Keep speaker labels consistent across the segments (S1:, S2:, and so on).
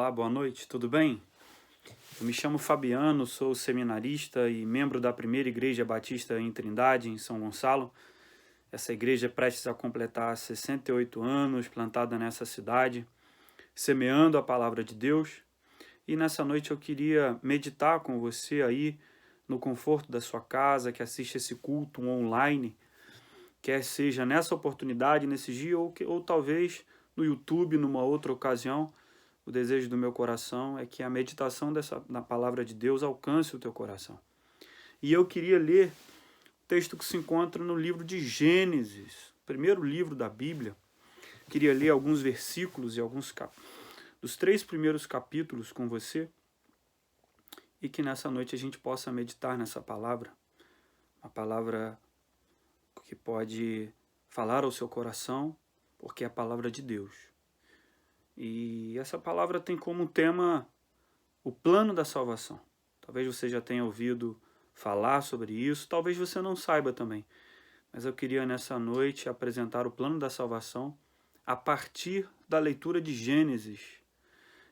S1: Olá, boa noite, tudo bem? Eu me chamo Fabiano, sou seminarista e membro da Primeira Igreja Batista em Trindade, em São Gonçalo. Essa igreja é prestes a completar 68 anos, plantada nessa cidade, semeando a palavra de Deus. E nessa noite eu queria meditar com você aí, no conforto da sua casa, que assiste esse culto online, quer seja nessa oportunidade, nesse dia, ou talvez no YouTube, numa outra ocasião. O desejo do meu coração é que a meditação na palavra de Deus alcance o teu coração. E eu queria ler o texto que se encontra no livro de Gênesis, primeiro livro da Bíblia. Queria ler alguns versículos e alguns dos 3 primeiros capítulos com você, e que nessa noite a gente possa meditar nessa palavra, uma palavra que pode falar ao seu coração, porque é a palavra de Deus. E essa palavra tem como tema o plano da salvação. Talvez você já tenha ouvido falar sobre isso, talvez você não saiba também. Mas eu queria nessa noite apresentar o plano da salvação a partir da leitura de Gênesis.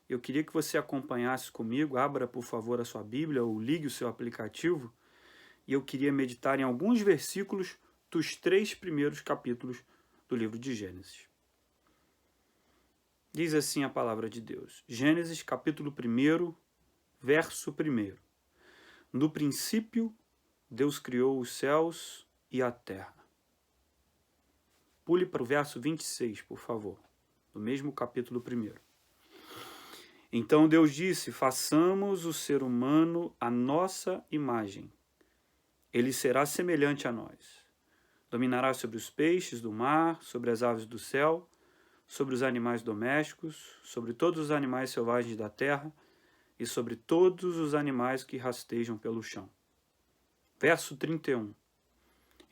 S1: Eu queria que você acompanhasse comigo, abra por favor a sua Bíblia ou ligue o seu aplicativo, e eu queria meditar em alguns versículos dos 3 primeiros capítulos do livro de Gênesis. Diz assim a palavra de Deus. Gênesis capítulo 1, verso 1. No princípio, Deus criou os céus e a terra. Pule para o verso 26, por favor, do mesmo capítulo 1. Então Deus disse, façamos o ser humano à nossa imagem. Ele será semelhante a nós. Dominará sobre os peixes do mar, sobre as aves do céu, sobre os animais domésticos, sobre todos os animais selvagens da terra e sobre todos os animais que rastejam pelo chão. Verso 31.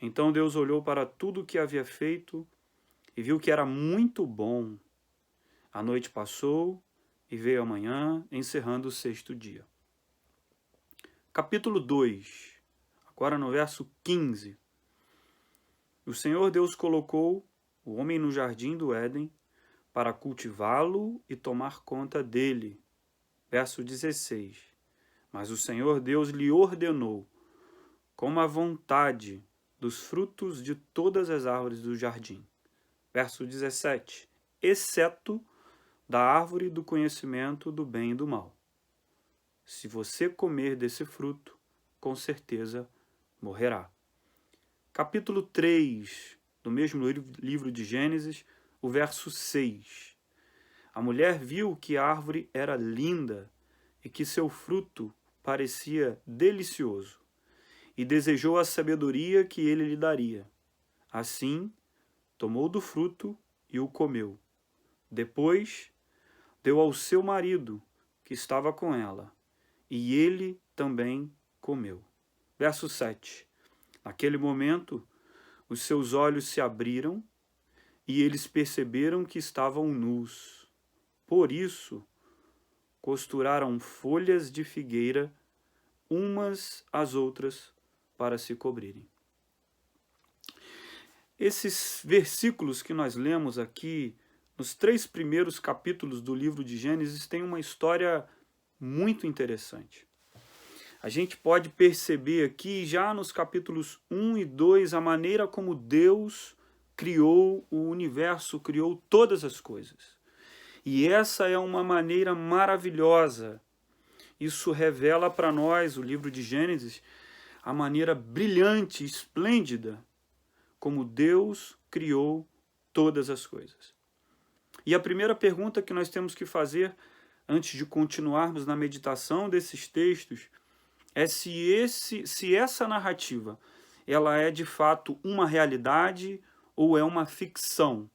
S1: Então Deus olhou para tudo o que havia feito e viu que era muito bom. A noite passou e veio a manhã, encerrando o 6º dia. Capítulo 2, agora no verso 15. O Senhor Deus colocou o homem no jardim do Éden para cultivá-lo e tomar conta dele. Verso 16. Mas o Senhor Deus lhe ordenou, coma à vontade dos frutos de todas as árvores do jardim. Verso 17. Exceto da árvore do conhecimento do bem e do mal. Se você comer desse fruto, com certeza morrerá. Capítulo 3, do mesmo livro de Gênesis, o verso 6. A mulher viu que a árvore era linda e que seu fruto parecia delicioso, e desejou a sabedoria que ele lhe daria. Assim, tomou do fruto e o comeu. Depois, deu ao seu marido, que estava com ela, e ele também comeu. Verso 7. Naquele momento, os seus olhos se abriram e eles perceberam que estavam nus. Por isso, costuraram folhas de figueira umas às outras para se cobrirem. Esses versículos que nós lemos aqui, nos 3 primeiros capítulos do livro de Gênesis, têm uma história muito interessante. A gente pode perceber aqui, já nos capítulos 1 e 2, a maneira como Deus criou o universo, criou todas as coisas. E essa é uma maneira maravilhosa. Isso revela para nós, o livro de Gênesis, a maneira brilhante, esplêndida, como Deus criou todas as coisas. E a primeira pergunta que nós temos que fazer, antes de continuarmos na meditação desses textos, é se essa narrativa ela é de fato uma realidade ou é uma ficção.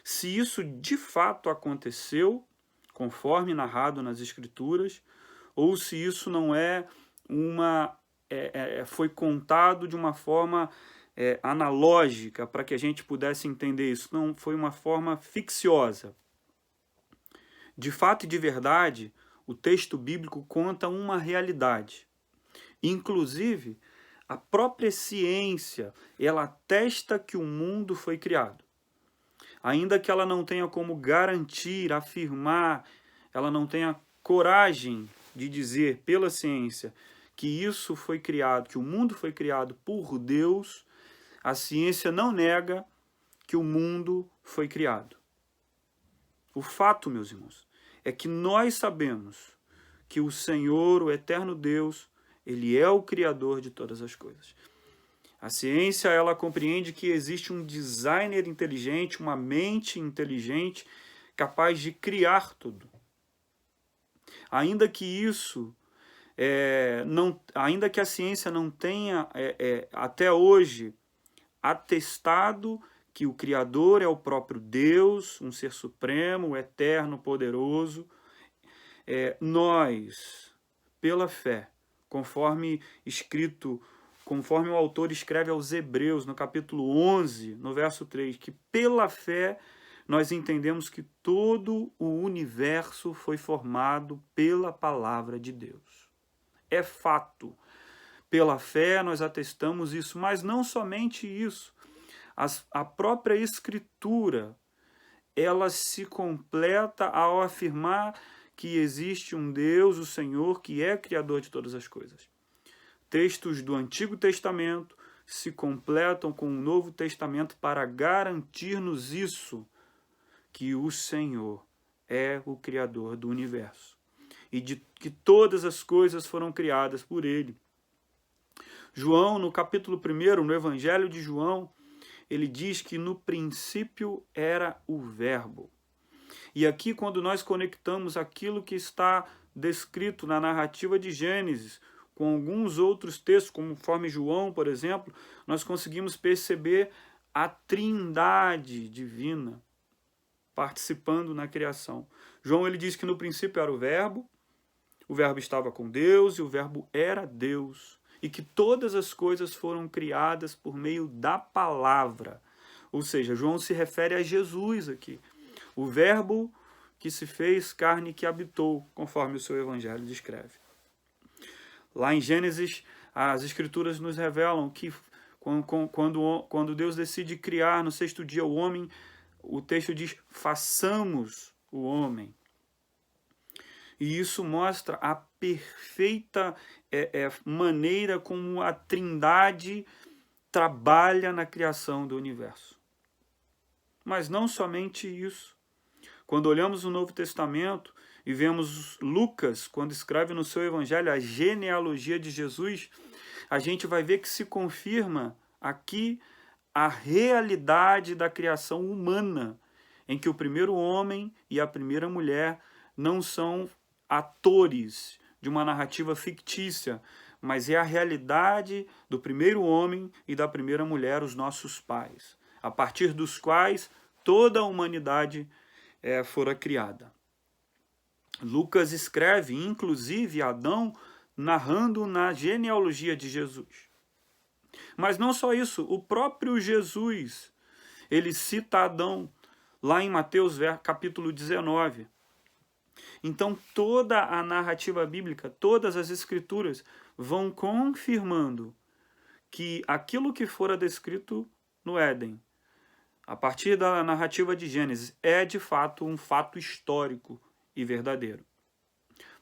S1: Se isso de fato aconteceu, conforme narrado nas Escrituras, ou se isso não é foi contado de uma forma analógica para que a gente pudesse entender isso. Não, foi uma forma ficciosa. De fato e de verdade, o texto bíblico conta uma realidade. Inclusive, a própria ciência, ela atesta que o mundo foi criado. Ainda que ela não tenha como garantir, afirmar ela não tem a coragem de dizer pela ciência que isso foi criado, que o mundo foi criado por Deus, a ciência não nega que o mundo foi criado. O fato, meus irmãos, é que nós sabemos que o Senhor, o eterno Deus, ele é o Criador de todas as coisas. A ciência, ela compreende que existe um designer inteligente, uma mente inteligente, capaz de criar tudo. Ainda que isso, ainda que a ciência não tenha até hoje atestado que o Criador é o próprio Deus, um ser supremo, eterno, poderoso, nós, pela fé, conforme o autor escreve aos Hebreus, no capítulo 11, no verso 3, que pela fé nós entendemos que todo o universo foi formado pela palavra de Deus. É fato. Pela fé nós atestamos isso, mas não somente isso. A própria Escritura, ela se completa ao afirmar que existe um Deus, o Senhor, que é Criador de todas as coisas. Textos do Antigo Testamento se completam com o Novo Testamento para garantir-nos isso, que o Senhor é o Criador do universo e de que todas as coisas foram criadas por Ele. João, no capítulo 1, no Evangelho de João, ele diz que no princípio era o Verbo. E aqui, quando nós conectamos aquilo que está descrito na narrativa de Gênesis com alguns outros textos, conforme João, por exemplo, nós conseguimos perceber a trindade divina participando na criação. João, ele diz que no princípio era o Verbo estava com Deus e o Verbo era Deus, e que todas as coisas foram criadas por meio da palavra. Ou seja, João se refere a Jesus aqui, o Verbo que se fez carne e que habitou, conforme o seu Evangelho descreve. Lá em Gênesis, as Escrituras nos revelam que quando Deus decide criar no 6º dia o homem, o texto diz, façamos o homem. E isso mostra a perfeita maneira como a Trindade trabalha na criação do universo. Mas não somente isso. Quando olhamos o Novo Testamento e vemos Lucas, quando escreve no seu Evangelho a genealogia de Jesus, a gente vai ver que se confirma aqui a realidade da criação humana, em que o primeiro homem e a primeira mulher não são atores de uma narrativa fictícia, mas é a realidade do primeiro homem e da primeira mulher, os nossos pais, a partir dos quais toda a humanidade fora criada. Lucas escreve, inclusive, Adão narrando na genealogia de Jesus. Mas não só isso, o próprio Jesus, ele cita Adão lá em Mateus capítulo 19. Então toda a narrativa bíblica, todas as escrituras vão confirmando que aquilo que fora descrito no Éden, a partir da narrativa de Gênesis, é de fato um fato histórico e verdadeiro.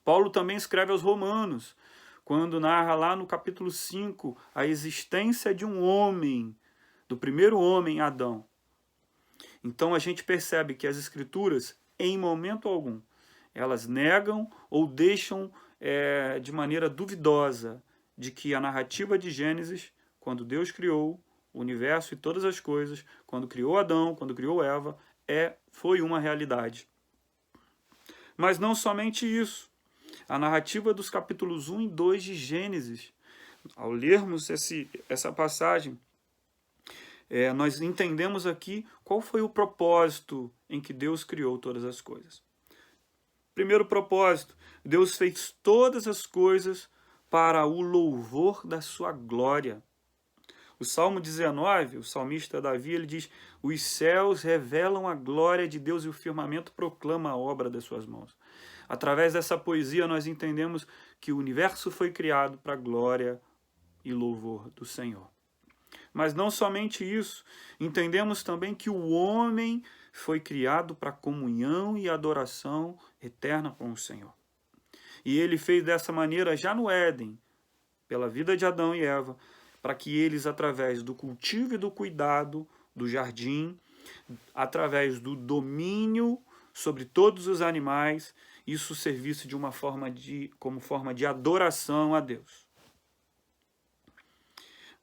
S1: Paulo também escreve aos Romanos, quando narra lá no capítulo 5 a existência de um homem, do primeiro homem, Adão. Então a gente percebe que as Escrituras, em momento algum, elas negam ou deixam de maneira duvidosa de que a narrativa de Gênesis, quando Deus criou o universo e todas as coisas, quando criou Adão, quando criou Eva, foi uma realidade. Mas não somente isso. A narrativa dos capítulos 1 e 2 de Gênesis, ao lermos essa passagem, nós entendemos aqui qual foi o propósito em que Deus criou todas as coisas. Primeiro propósito, Deus fez todas as coisas para o louvor da sua glória. O Salmo 19, o salmista Davi, ele diz, os céus revelam a glória de Deus e o firmamento proclama a obra das suas mãos. Através dessa poesia nós entendemos que o universo foi criado para a glória e louvor do Senhor. Mas não somente isso, entendemos também que o homem foi criado para comunhão e adoração eterna com o Senhor. E ele fez dessa maneira já no Éden, pela vida de Adão e Eva, para que eles, através do cultivo e do cuidado do jardim, através do domínio sobre todos os animais, isso servisse de uma como forma de adoração a Deus.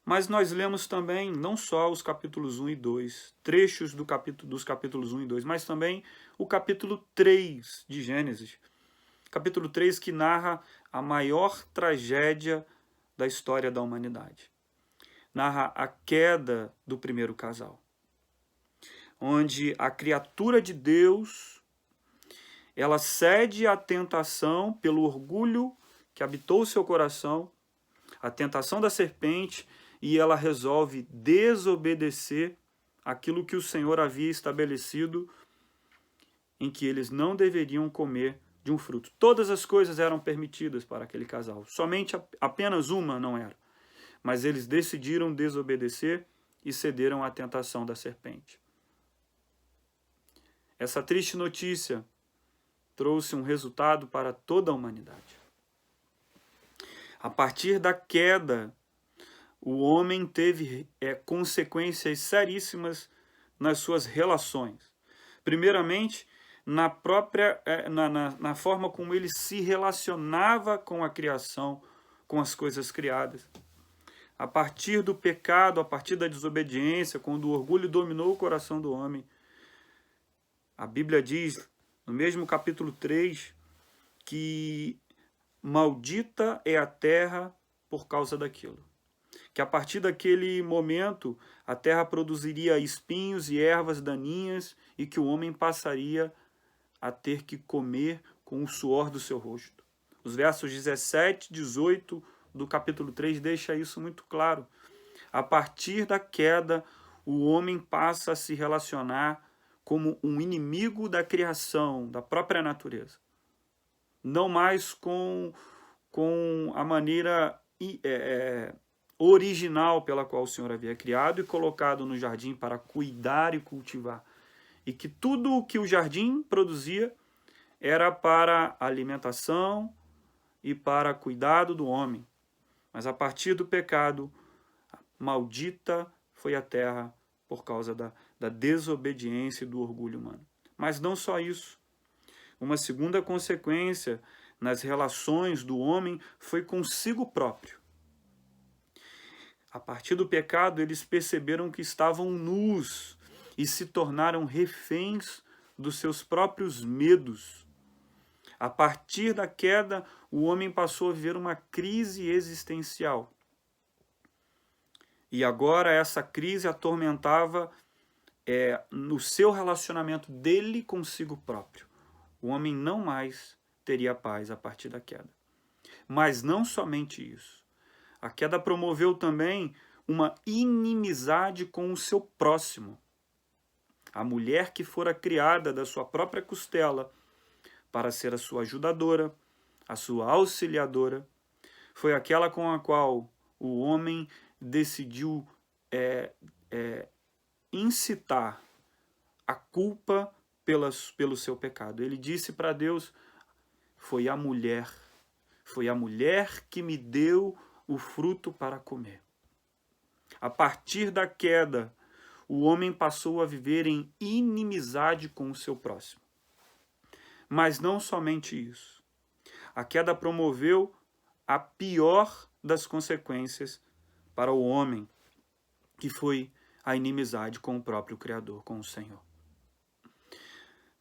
S1: Mas nós lemos também não só os capítulos 1 e 2, trechos dos capítulos 1 e 2, mas também o capítulo 3 de Gênesis. Capítulo 3 que narra a maior tragédia da história da humanidade. Narra a queda do primeiro casal, onde a criatura de Deus, ela cede à tentação pelo orgulho que habitou o seu coração, a tentação da serpente, e ela resolve desobedecer aquilo que o Senhor havia estabelecido, em que eles não deveriam comer de um fruto. Todas as coisas eram permitidas para aquele casal, somente apenas uma não era. Mas eles decidiram desobedecer e cederam à tentação da serpente. Essa triste notícia trouxe um resultado para toda a humanidade. A partir da queda, o homem teve consequências seríssimas nas suas relações. Primeiramente, na forma como ele se relacionava com a criação, com as coisas criadas. A partir do pecado, a partir da desobediência, quando o orgulho dominou o coração do homem, a Bíblia diz, no mesmo capítulo 3, que maldita é a terra por causa daquilo. Que a partir daquele momento, a terra produziria espinhos e ervas daninhas e que o homem passaria a ter que comer com o suor do seu rosto. Os versos 17 e 18 do capítulo 3 deixa isso muito claro. A partir da queda, o homem passa a se relacionar como um inimigo da criação, da própria natureza. Não mais com a maneira original pela qual o Senhor havia criado e colocado no jardim para cuidar e cultivar. E que tudo o que o jardim produzia era para alimentação e para cuidado do homem. Mas a partir do pecado, maldita foi a terra por causa da desobediência e do orgulho humano. Mas não só isso. Uma segunda consequência nas relações do homem foi consigo próprio. A partir do pecado, eles perceberam que estavam nus e se tornaram reféns dos seus próprios medos. A partir da queda, o homem passou a viver uma crise existencial. E agora essa crise atormentava no seu relacionamento dele consigo próprio. O homem não mais teria paz a partir da queda. Mas não somente isso. A queda promoveu também uma inimizade com o seu próximo. A mulher que fora criada da sua própria costela para ser a sua ajudadora, a sua auxiliadora, foi aquela com a qual o homem decidiu incitar a culpa pelo seu pecado. Ele disse para Deus, foi a mulher que me deu o fruto para comer. A partir da queda, o homem passou a viver em inimizade com o seu próximo. Mas não somente isso. A queda promoveu a pior das consequências para o homem, que foi a inimizade com o próprio Criador, com o Senhor.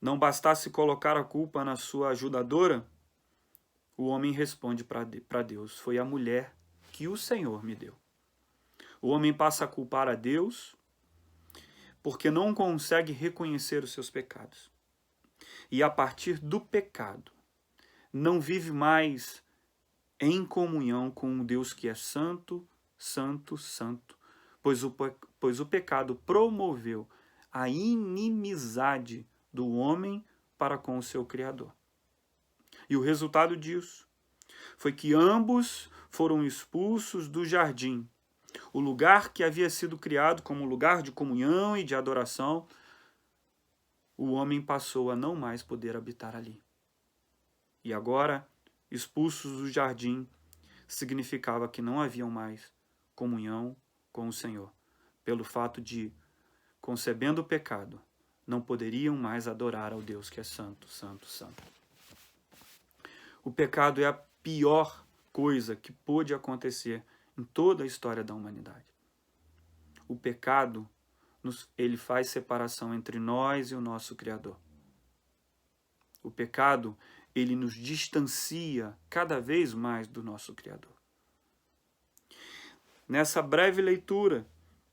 S1: Não bastasse colocar a culpa na sua ajudadora, o homem responde para Deus, foi a mulher que o Senhor me deu. O homem passa a culpar a Deus porque não consegue reconhecer os seus pecados. E a partir do pecado, não vive mais em comunhão com um Deus que é santo, santo, santo, pois o pecado promoveu a inimizade do homem para com o seu Criador. E o resultado disso foi que ambos foram expulsos do jardim, o lugar que havia sido criado como lugar de comunhão e de adoração, o homem passou a não mais poder habitar ali. E agora, expulsos do jardim, significava que não haviam mais comunhão com o Senhor, pelo fato de, concebendo o pecado, não poderiam mais adorar ao Deus que é santo, santo, santo. O pecado é a pior coisa que pôde acontecer em toda a história da humanidade. O pecado, ele faz separação entre nós e o nosso Criador. O pecado, ele nos distancia cada vez mais do nosso Criador. Nessa breve leitura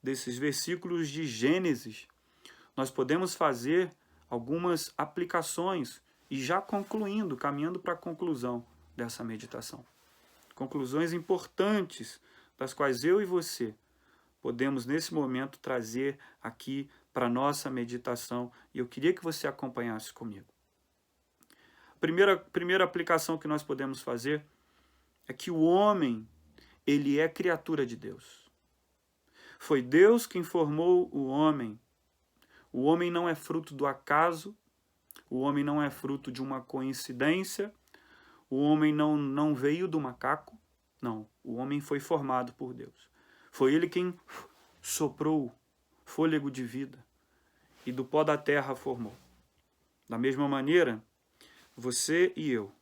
S1: desses versículos de Gênesis, nós podemos fazer algumas aplicações e já concluindo, caminhando para a conclusão dessa meditação. Conclusões importantes, das quais eu e você podemos, nesse momento, trazer aqui para a nossa meditação, e eu queria que você acompanhasse comigo. A primeira aplicação que nós podemos fazer é que o homem, ele é criatura de Deus. Foi Deus quem formou o homem. O homem não é fruto do acaso, o homem não é fruto de uma coincidência, o homem não veio do macaco, não, o homem foi formado por Deus. Foi ele quem soprou fôlego de vida e do pó da terra formou. Da mesma maneira, você e eu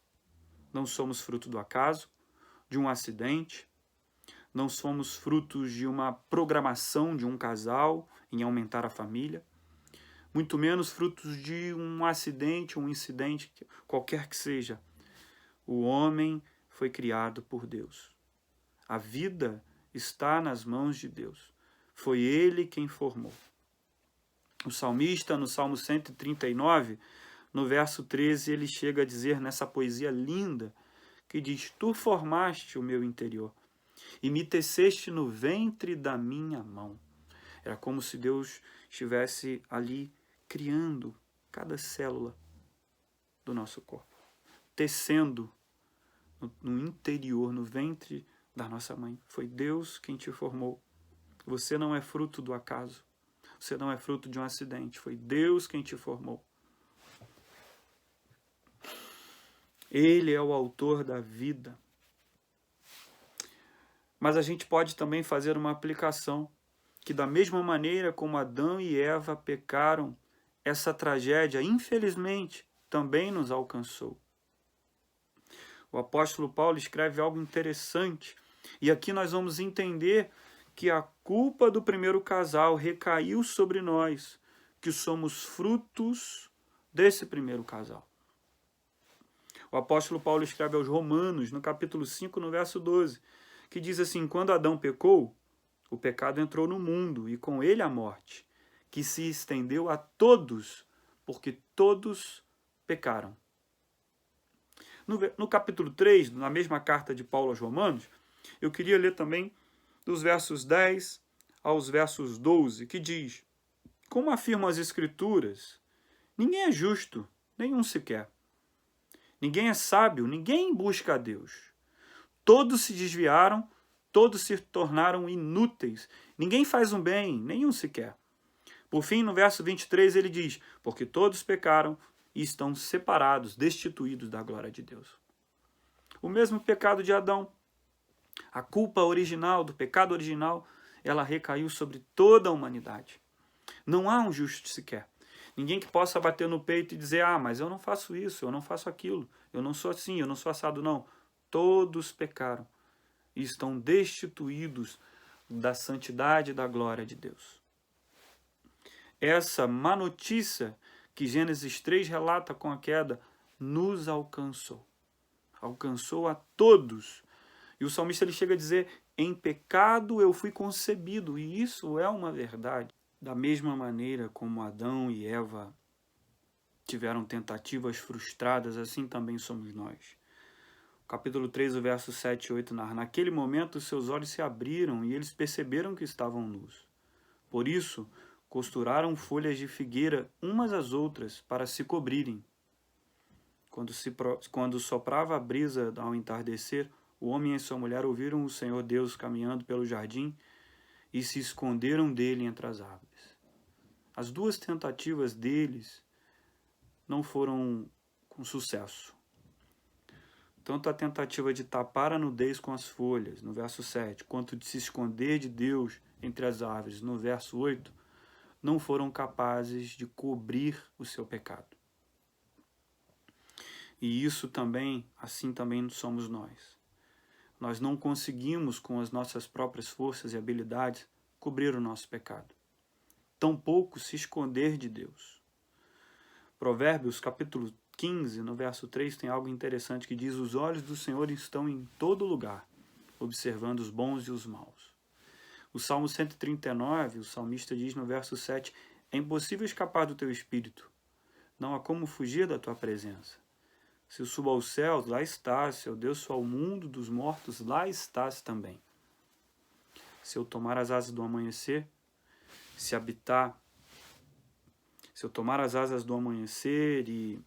S1: não somos fruto do acaso, de um acidente, não somos frutos de uma programação de um casal em aumentar a família, muito menos frutos de um acidente, um incidente, qualquer que seja. O homem foi criado por Deus. A vida está nas mãos de Deus. Foi Ele quem formou. O salmista, no Salmo 139, no verso 13, ele chega a dizer nessa poesia linda, que diz: Tu formaste o meu interior e me teceste no ventre da minha mão. Era como se Deus estivesse ali criando cada célula do nosso corpo, tecendo no interior, no ventre da nossa mãe. Foi Deus quem te formou. Você não é fruto do acaso. Você não é fruto de um acidente. Foi Deus quem te formou. Ele é o autor da vida. Mas a gente pode também fazer uma aplicação que, da mesma maneira como Adão e Eva pecaram, essa tragédia, infelizmente, também nos alcançou. O apóstolo Paulo escreve algo interessante, e aqui nós vamos entender que a culpa do primeiro casal recaiu sobre nós, que somos frutos desse primeiro casal. O apóstolo Paulo escreve aos Romanos, no capítulo 5, no verso 12, que diz assim: quando Adão pecou, o pecado entrou no mundo, e com ele a morte, que se estendeu a todos, porque todos pecaram. No capítulo 3, na mesma carta de Paulo aos Romanos, eu queria ler também dos versos 10 aos versos 12, que diz: como afirmam as Escrituras, ninguém é justo, nenhum sequer. Ninguém é sábio, ninguém busca a Deus. Todos se desviaram, todos se tornaram inúteis. Ninguém faz um bem, nenhum sequer. Por fim, no verso 23, ele diz: porque todos pecaram e estão separados, destituídos da glória de Deus. O mesmo pecado de Adão. A culpa original, do pecado original, ela recaiu sobre toda a humanidade. Não há um justo sequer. Ninguém que possa bater no peito e dizer: mas eu não faço isso, eu não faço aquilo, eu não sou assim, eu não sou assado, não. Todos pecaram e estão destituídos da santidade e da glória de Deus. Essa má notícia que Gênesis 3 relata com a queda nos alcançou. Alcançou a todos. E o salmista ele chega a dizer: em pecado eu fui concebido. E isso é uma verdade. Da mesma maneira como Adão e Eva tiveram tentativas frustradas, assim também somos nós. O capítulo 3, o verso 7 e 8 narra: naquele momento seus olhos se abriram e eles perceberam que estavam nus. Por isso, costuraram folhas de figueira umas às outras para se cobrirem. Quando soprava a brisa ao entardecer, o homem e sua mulher ouviram o Senhor Deus caminhando pelo jardim e se esconderam dele entre as árvores. As duas tentativas deles não foram com sucesso. Tanto a tentativa de tapar a nudez com as folhas, no verso 7, quanto de se esconder de Deus entre as árvores, no verso 8, não foram capazes de cobrir o seu pecado. E isso também, assim também somos nós. Nós não conseguimos, com as nossas próprias forças e habilidades, cobrir o nosso pecado. Tampouco se esconder de Deus. Provérbios, capítulo 15, no verso 3, tem algo interessante que diz: os olhos do Senhor estão em todo lugar, observando os bons e os maus. O Salmo 139, o salmista diz no verso 7, é impossível escapar do teu espírito, não há como fugir da tua presença. Se eu subo aos céus, lá estás. Se eu desço ao mundo dos mortos, lá estás também. Se eu tomar as asas do amanhecer, se eu tomar as asas do amanhecer e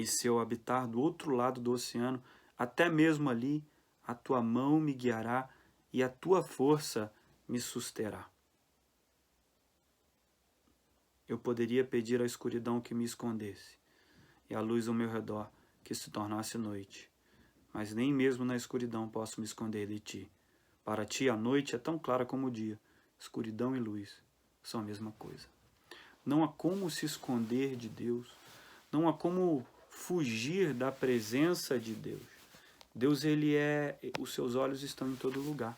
S1: se eu habitar do outro lado do oceano, até mesmo ali a tua mão me guiará e a tua força me susterá. Eu poderia pedir à escuridão que me escondesse, e a luz ao meu redor que se tornasse noite. Mas nem mesmo na escuridão posso me esconder de ti. Para ti a noite é tão clara como o dia. Escuridão e luz são a mesma coisa. Não há como se esconder de Deus. Não há como fugir da presença de Deus. Deus, os seus olhos estão em todo lugar.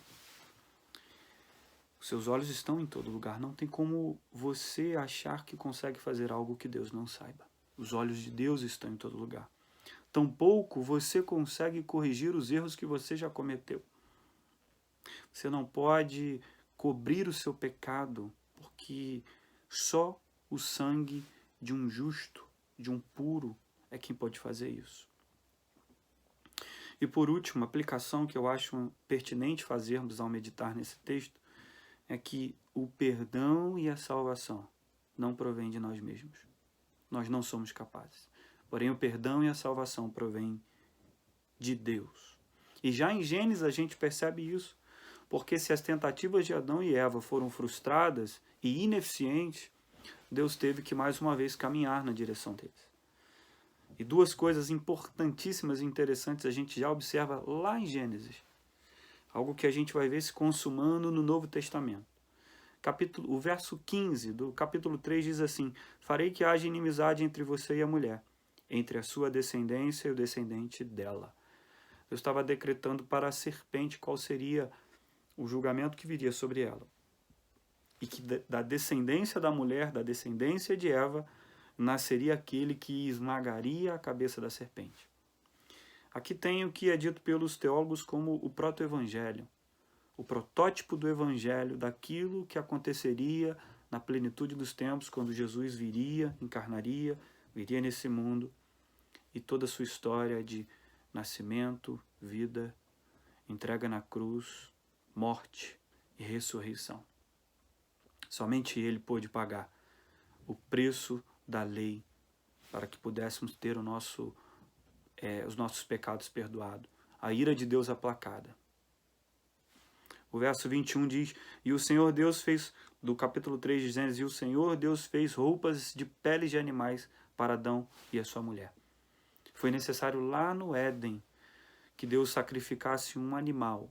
S1: Os seus olhos estão em todo lugar. Não tem como você achar que consegue fazer algo que Deus não saiba. Os olhos de Deus estão em todo lugar. Tampouco você consegue corrigir os erros que você já cometeu. Você não pode cobrir o seu pecado, porque só o sangue de um justo, de um puro, é quem pode fazer isso. E por último, a aplicação que eu acho pertinente fazermos ao meditar nesse texto é que o perdão e a salvação não provém de nós mesmos. Nós não somos capazes. Porém, o perdão e a salvação provêm de Deus. E já em Gênesis a gente percebe isso, porque se as tentativas de Adão e Eva foram frustradas e ineficientes, Deus teve que mais uma vez caminhar na direção deles. E duas coisas importantíssimas e interessantes a gente já observa lá em Gênesis. Algo que a gente vai ver se consumando no Novo Testamento. O verso 15 do capítulo 3 diz assim: farei que haja inimizade entre você e a mulher, entre a sua descendência e o descendente dela. Eu estava decretando para a serpente qual seria o julgamento que viria sobre ela. E que da descendência da mulher, da descendência de Eva, nasceria aquele que esmagaria a cabeça da serpente. Aqui tem o que é dito pelos teólogos como o proto-evangelho, o protótipo do evangelho, daquilo que aconteceria na plenitude dos tempos, quando Jesus viria, encarnaria, viria nesse mundo, e toda a sua história de nascimento, vida, entrega na cruz, morte e ressurreição. Somente Ele pôde pagar o preço da lei para que pudéssemos ter os nossos pecados perdoados, a ira de Deus aplacada. O verso 21 diz: e o Senhor Deus fez, do capítulo 3 de Gênesis, e o Senhor Deus fez roupas de peles de animais para Adão e a sua mulher. Foi necessário lá no Éden que Deus sacrificasse um animal,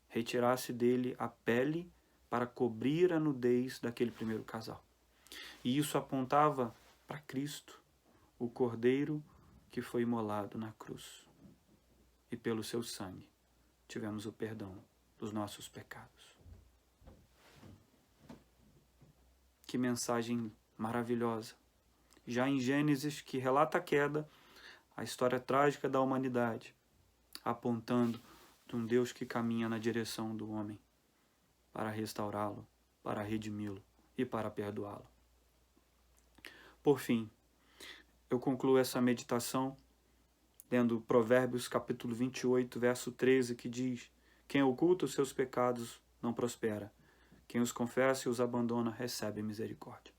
S1: retirasse dele a pele para cobrir a nudez daquele primeiro casal. E isso apontava para Cristo, o Cordeiro que foi imolado na cruz. E pelo seu sangue tivemos o perdão dos nossos pecados. Que mensagem maravilhosa! Já em Gênesis, que relata a queda, a história trágica da humanidade, apontando de um Deus que caminha na direção do homem para restaurá-lo, para redimi-lo e para perdoá-lo. Por fim, eu concluo essa meditação lendo Provérbios capítulo 28, verso 13, que diz: quem oculta os seus pecados não prospera, quem os confessa e os abandona recebe misericórdia.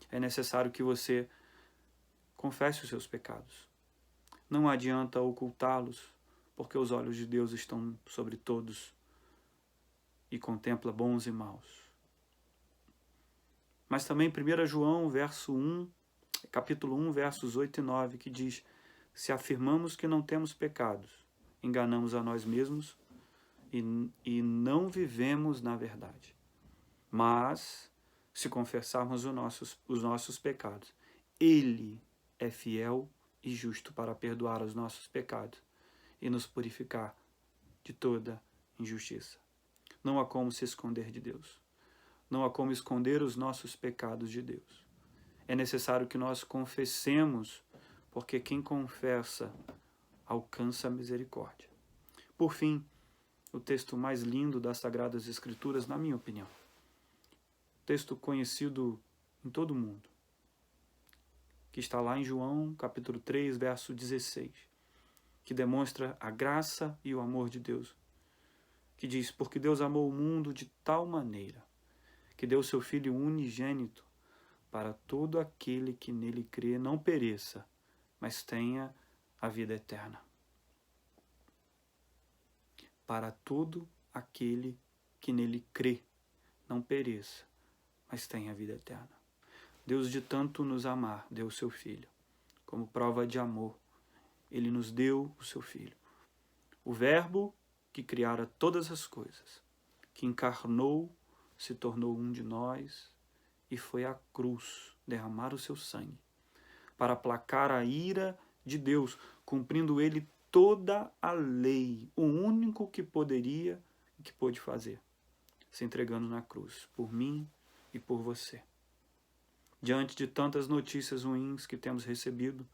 S1: É necessário que você confesse os seus pecados. Não adianta ocultá-los, porque os olhos de Deus estão sobre todos e contempla bons e maus. Mas também 1 João, verso 1, capítulo 1, versos 8 e 9, que diz: se afirmamos que não temos pecados, enganamos a nós mesmos e não vivemos na verdade. Mas, se confessarmos os nossos pecados, Ele é fiel e justo para perdoar os nossos pecados e nos purificar de toda injustiça. Não há como se esconder de Deus. Não há como esconder os nossos pecados de Deus. É necessário que nós confessemos, porque quem confessa alcança a misericórdia. Por fim, o texto mais lindo das Sagradas Escrituras, na minha opinião. Texto conhecido em todo o mundo, que está lá em João, capítulo 3, verso 16, que demonstra a graça e o amor de Deus, que diz: porque Deus amou o mundo de tal maneira, que deu seu Filho unigênito, para todo aquele que nele crê não pereça, mas tenha a vida eterna. Para todo aquele que nele crê não pereça, mas tenha a vida eterna. Deus, de tanto nos amar, deu o seu Filho. Como prova de amor, Ele nos deu o seu Filho. O Verbo que criara todas as coisas, que encarnou, se tornou um de nós e foi à cruz derramar o seu sangue, para aplacar a ira de Deus, cumprindo Ele toda a lei, o único que poderia e que pôde fazer, se entregando na cruz, por mim e por você. Diante de tantas notícias ruins que temos recebido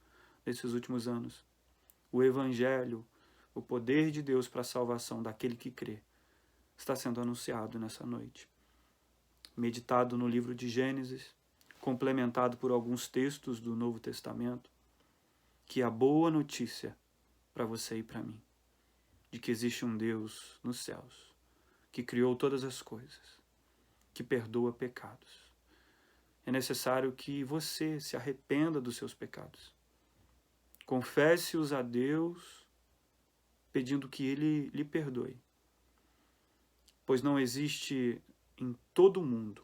S1: nesses últimos anos, o Evangelho, o poder de Deus para a salvação daquele que crê, está sendo anunciado nessa noite. Meditado no livro de Gênesis, complementado por alguns textos do Novo Testamento, que é a boa notícia para você e para mim, de que existe um Deus nos céus, que criou todas as coisas, que perdoa pecados. É necessário que você se arrependa dos seus pecados. Confesse-os a Deus, pedindo que Ele lhe perdoe. Pois não existe em todo o mundo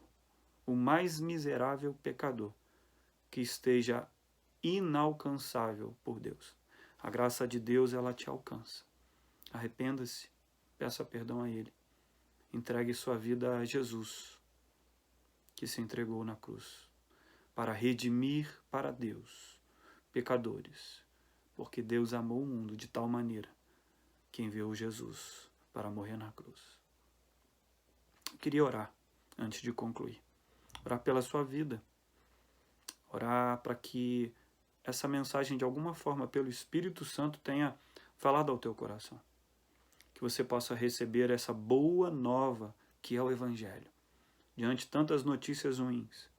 S1: o mais miserável pecador que esteja inalcançável por Deus. A graça de Deus, ela te alcança. Arrependa-se, peça perdão a Ele. Entregue sua vida a Jesus, que se entregou na cruz, para redimir para Deus pecadores, porque Deus amou o mundo de tal maneira que enviou Jesus para morrer na cruz. Eu queria orar antes de concluir. Orar pela sua vida. Orar para que essa mensagem, de alguma forma, pelo Espírito Santo, tenha falado ao teu coração. Que você possa receber essa boa nova que é o Evangelho. Diante de tantas notícias ruins,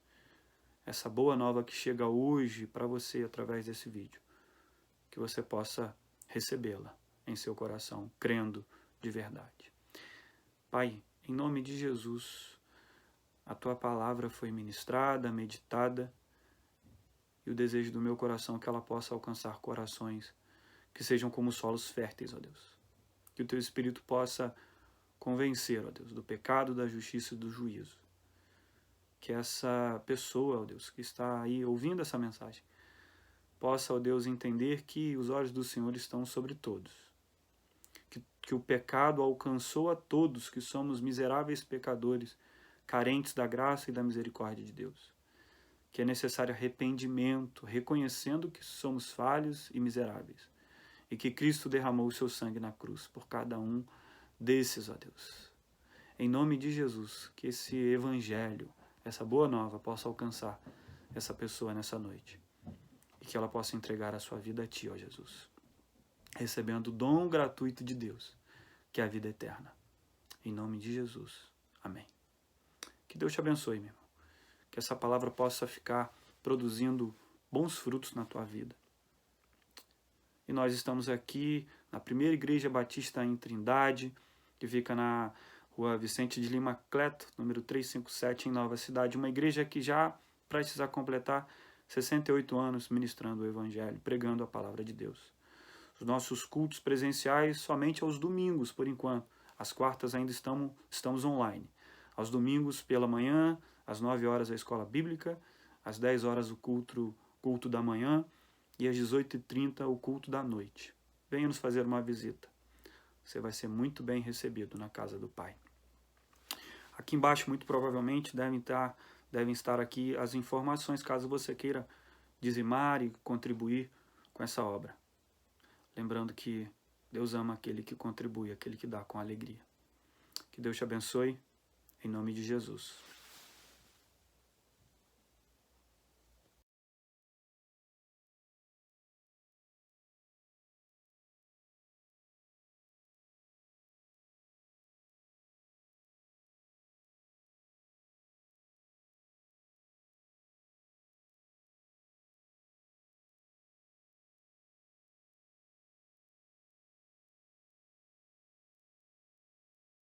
S1: essa boa nova que chega hoje para você através desse vídeo, que você possa recebê-la em seu coração, crendo de verdade. Pai, em nome de Jesus, a Tua palavra foi ministrada, meditada, e o desejo do meu coração é que ela possa alcançar corações que sejam como solos férteis, ó Deus. Que o Teu Espírito possa convencer, ó Deus, do pecado, da justiça e do juízo. Que essa pessoa, ó Deus, que está aí ouvindo essa mensagem, possa, ó Deus, entender que os olhos do Senhor estão sobre todos. Que o pecado alcançou a todos, que somos miseráveis pecadores, carentes da graça e da misericórdia de Deus. Que é necessário arrependimento, reconhecendo que somos falhos e miseráveis. E que Cristo derramou o seu sangue na cruz por cada um desses, ó Deus. Em nome de Jesus, que esse Evangelho, essa boa nova, possa alcançar essa pessoa nessa noite. E que ela possa entregar a sua vida a Ti, ó Jesus. Recebendo o dom gratuito de Deus, que é a vida eterna. Em nome de Jesus. Amém. Que Deus te abençoe, meu irmão. Que essa palavra possa ficar produzindo bons frutos na tua vida. E nós estamos aqui na Primeira Igreja Batista em Trindade, que fica na Rua Vicente de Lima Cleto, número 357, em Nova Cidade. Uma igreja que já prestes a completar 68 anos ministrando o Evangelho, pregando a palavra de Deus. Os nossos cultos presenciais somente aos domingos, por enquanto. Às quartas ainda estamos online. Aos domingos, pela manhã, às 9 horas, a escola bíblica. Às 10 horas, o culto culto da manhã, e às 18h30 o culto da noite. Venha nos fazer uma visita. Você vai ser muito bem recebido na casa do Pai. Aqui embaixo, muito provavelmente, devem estar aqui as informações, caso você queira dizimar e contribuir com essa obra. Lembrando que Deus ama aquele que contribui, aquele que dá com alegria. Que Deus te abençoe, em nome de Jesus.